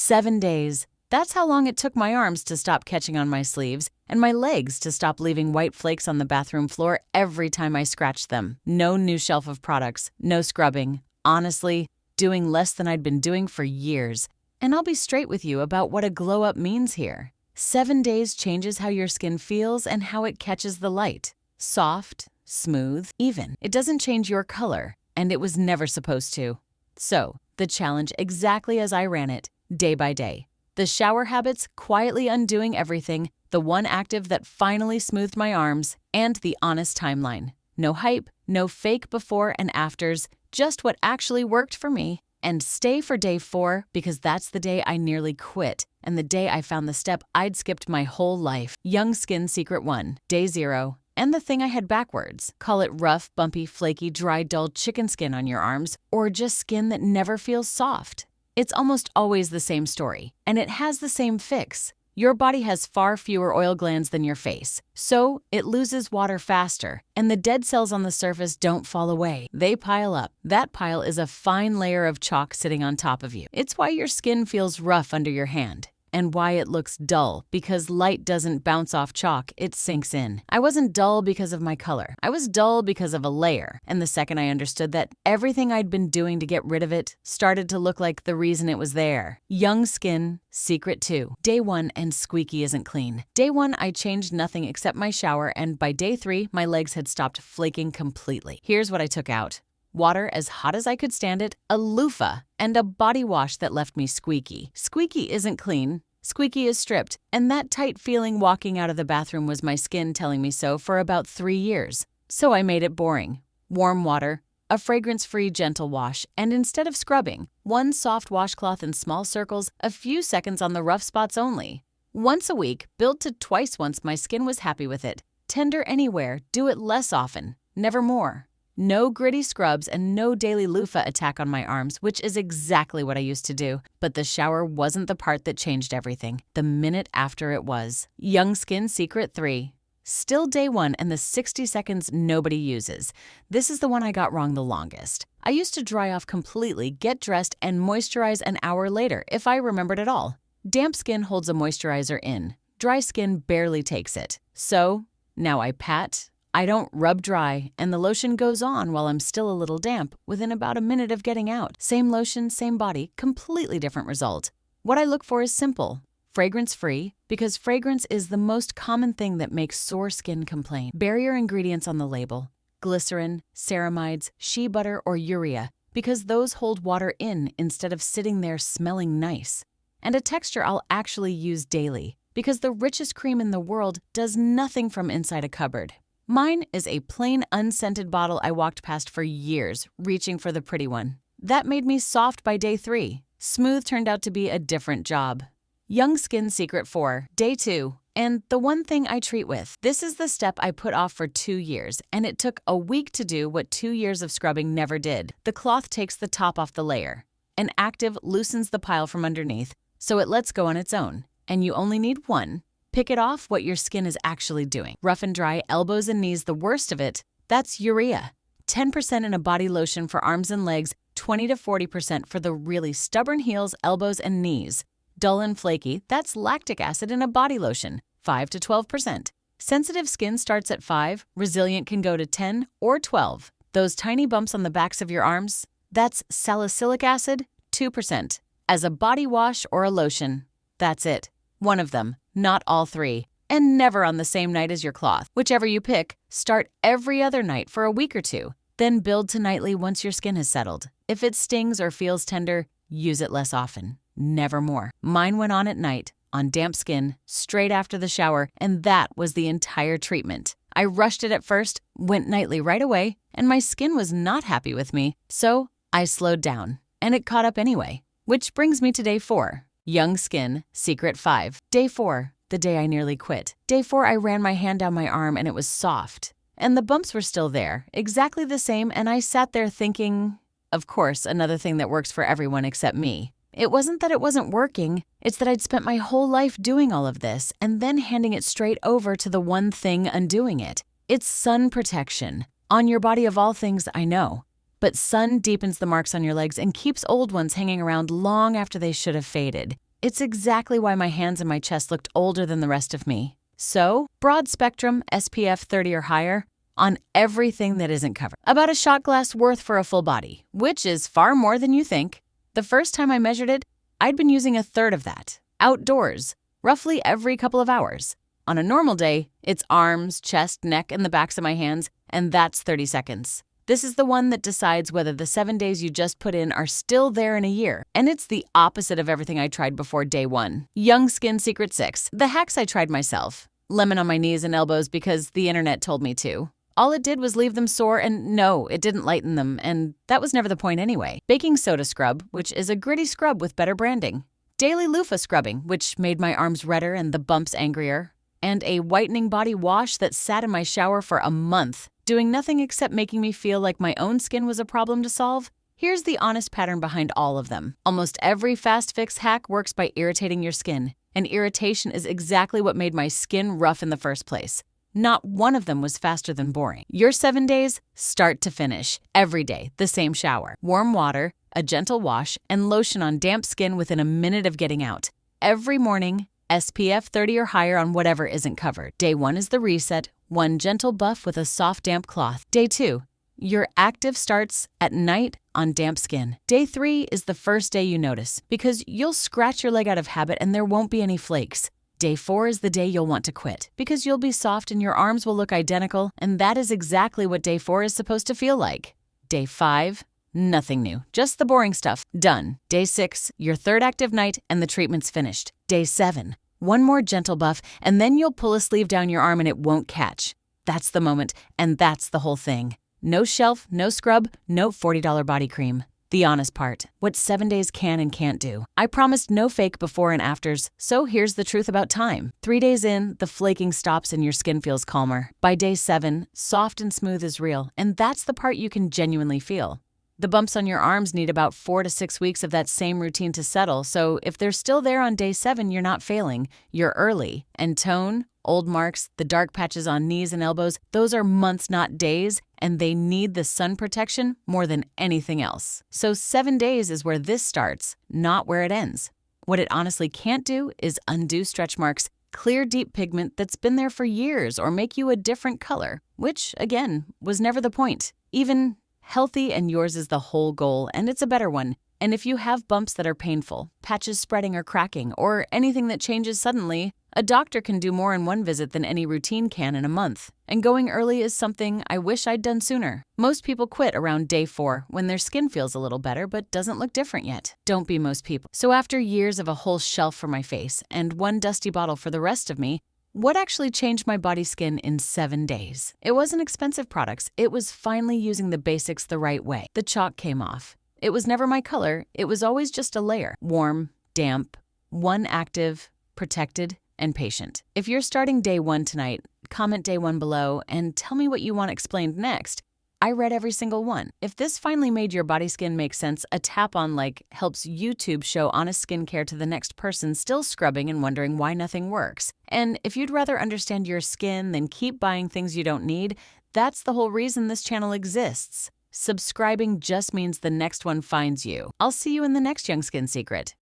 7 days. That's how long it took my arms to stop catching on my sleeves and my legs to stop leaving white flakes on the bathroom floor every time I scratched them. No new shelf of products, no scrubbing. Honestly, doing less than I'd been doing for years. And I'll be straight with you about what a glow up means here. 7 days changes how your skin feels and how it catches the light. Soft, smooth, even. It doesn't change your color, and it was never supposed to. So, the challenge exactly as I ran it, day by day. The shower habits quietly undoing everything, the one active that finally smoothed my arms, and the honest timeline. No hype, no fake before and afters, just what actually worked for me. And stay for day 4 because that's the day I nearly quit and the day I found the step I'd skipped my whole life. Young Skin Secret 1, day 0. And the thing I had backwards. Call it rough, bumpy, flaky, dry, dull chicken skin on your arms, or just skin that never feels soft. It's almost always the same story, and it has the same fix. Your body has far fewer oil glands than your face, so it loses water faster, and the dead cells on the surface don't fall away. They pile up. That pile is a fine layer of chalk sitting on top of you. It's why your skin feels rough under your hand. And why it looks dull, because light doesn't bounce off chalk, it sinks in. I wasn't dull because of my color. I was dull because of a layer. And the second I understood that, everything I'd been doing to get rid of it started to look like the reason it was there. Young Skin Secret 2. Day 1 and squeaky isn't clean. Day 1, I changed nothing except my shower, and by day 3, my legs had stopped flaking completely. Here's what I took out. Water as hot as I could stand it, a loofah, and a body wash that left me squeaky. Squeaky isn't clean. Squeaky is stripped, and that tight feeling walking out of the bathroom was my skin telling me so for about 3 years. So I made it boring. Warm water, a fragrance-free gentle wash, and instead of scrubbing, one soft washcloth in small circles, a few seconds on the rough spots only. Once a week, built to twice once my skin was happy with it. Tender anywhere, do it less often, never more. No gritty scrubs and no daily loofah attack on my arms, which is exactly what I used to do. But the shower wasn't the part that changed everything. The minute after it was. Young Skin Secret 3. Still day 1 and the 60 seconds nobody uses. This is the one I got wrong the longest. I used to dry off completely, get dressed, and moisturize an hour later, if I remembered at all. Damp skin holds a moisturizer in. Dry skin barely takes it. So, now I pat, I don't rub dry, and the lotion goes on while I'm still a little damp within about a minute of getting out. Same lotion, same body, completely different result. What I look for is simple. Fragrance-free, because fragrance is the most common thing that makes sore skin complain. Barrier ingredients on the label. Glycerin, ceramides, shea butter, or urea, because those hold water in instead of sitting there smelling nice. And a texture I'll actually use daily, because the richest cream in the world does nothing from inside a cupboard. Mine is a plain, unscented bottle I walked past for years, reaching for the pretty one. That made me soft by day 3. Smooth turned out to be a different job. Young Skin Secret 4, day 2. And the one thing I treat with. This is the step I put off for 2 years, and it took a week to do what 2 years of scrubbing never did. The cloth takes the top off the layer. An active loosens the pile from underneath, so it lets go on its own. And you only need one. Pick it off what your skin is actually doing. Rough and dry, elbows and knees, the worst of it, that's urea. 10% in a body lotion for arms and legs, 20 to 40% for the really stubborn heels, elbows, and knees. Dull and flaky, that's lactic acid in a body lotion, 5 to 12%. Sensitive skin starts at 5, resilient can go to 10 or 12. Those tiny bumps on the backs of your arms, that's salicylic acid, 2%. As a body wash or a lotion, that's it. One of them. Not all 3, and never on the same night as your cloth. Whichever you pick, start every other night for a week or 2, then build to nightly once your skin has settled. If it stings or feels tender, use it less often, never more. Mine went on at night, on damp skin, straight after the shower, and that was the entire treatment. I rushed it at first, went nightly right away, and my skin was not happy with me, so I slowed down, and it caught up anyway. Which brings me to day 4. Young Skin Secret 5. Day 4, the day I nearly quit. Day 4, I ran my hand down my arm and it was soft. And the bumps were still there, exactly the same, and I sat there thinking, of course, another thing that works for everyone except me. It wasn't that it wasn't working, it's that I'd spent my whole life doing all of this and then handing it straight over to the one thing undoing it. It's sun protection. On your body of all things, I know. But sun deepens the marks on your legs and keeps old ones hanging around long after they should have faded. It's exactly why my hands and my chest looked older than the rest of me. So, broad spectrum, SPF 30 or higher, on everything that isn't covered. About a shot glass worth for a full body, which is far more than you think. The first time I measured it, I'd been using a third of that, outdoors, roughly every couple of hours. On a normal day, it's arms, chest, neck, and the backs of my hands, and that's 30 seconds. This is the one that decides whether the 7 days you just put in are still there in a year. And it's the opposite of everything I tried before day 1. Young Skin Secret 6. The hacks I tried myself. Lemon on my knees and elbows because the internet told me to. All it did was leave them sore, and no, it didn't lighten them, and that was never the point anyway. Baking soda scrub, which is a gritty scrub with better branding. Daily loofah scrubbing, which made my arms redder and the bumps angrier. And a whitening body wash that sat in my shower for a month, doing nothing except making me feel like my own skin was a problem to solve. Here's the honest pattern behind all of them. Almost every fast fix hack works by irritating your skin, and irritation is exactly what made my skin rough in the first place. Not one of them was faster than boring. Your 7 days, start to finish, every day, the same shower, warm water, a gentle wash, and lotion on damp skin within a minute of getting out. Every morning, SPF 30 or higher on whatever isn't covered. Day 1 is the reset, one gentle buff with a soft, damp cloth. Day 2, your active starts at night on damp skin. Day 3 is the first day you notice, because you'll scratch your leg out of habit and there won't be any flakes. Day 4 is the day you'll want to quit, because you'll be soft and your arms will look identical, and that is exactly what day 4 is supposed to feel like. Day 5, nothing new, just the boring stuff, done. Day 6, your third active night and the treatment's finished. Day 7, one more gentle buff, and then you'll pull a sleeve down your arm and it won't catch. That's the moment, and that's the whole thing. No shelf, no scrub, no $40 body cream. The honest part, what 7 days can and can't do. I promised no fake before and afters, so here's the truth about time. 3 days in, the flaking stops and your skin feels calmer. By day 7, soft and smooth is real, and that's the part you can genuinely feel. The bumps on your arms need about 4 to 6 weeks of that same routine to settle, so if they're still there on day 7, you're not failing, you're early. And tone, old marks, the dark patches on knees and elbows, those are months, not days, and they need the sun protection more than anything else. So 7 days is where this starts, not where it ends. What it honestly can't do is undo stretch marks, clear deep pigment that's been there for years, or make you a different color, which, again, was never the point. Even healthy and yours is the whole goal, and it's a better one. And if you have bumps that are painful, patches spreading or cracking, or anything that changes suddenly, a doctor can do more in one visit than any routine can in a month. And going early is something I wish I'd done sooner. Most people quit around day 4 when their skin feels a little better but doesn't look different yet. Don't be most people. So after years of a whole shelf for my face and one dusty bottle for the rest of me, what actually changed my body skin in 7 days? It wasn't expensive products. It was finally using the basics the right way. The chalk came off. It was never my color. It was always just a layer. Warm, damp, one active, protected, and patient. If you're starting day 1 tonight, comment day 1 below and tell me what you want explained next. I read every single one. If this finally made your body skin make sense, a tap on like helps YouTube show honest skincare to the next person still scrubbing and wondering why nothing works. And if you'd rather understand your skin than keep buying things you don't need, that's the whole reason this channel exists. Subscribing just means the next one finds you. I'll see you in the next Young Skin Secret.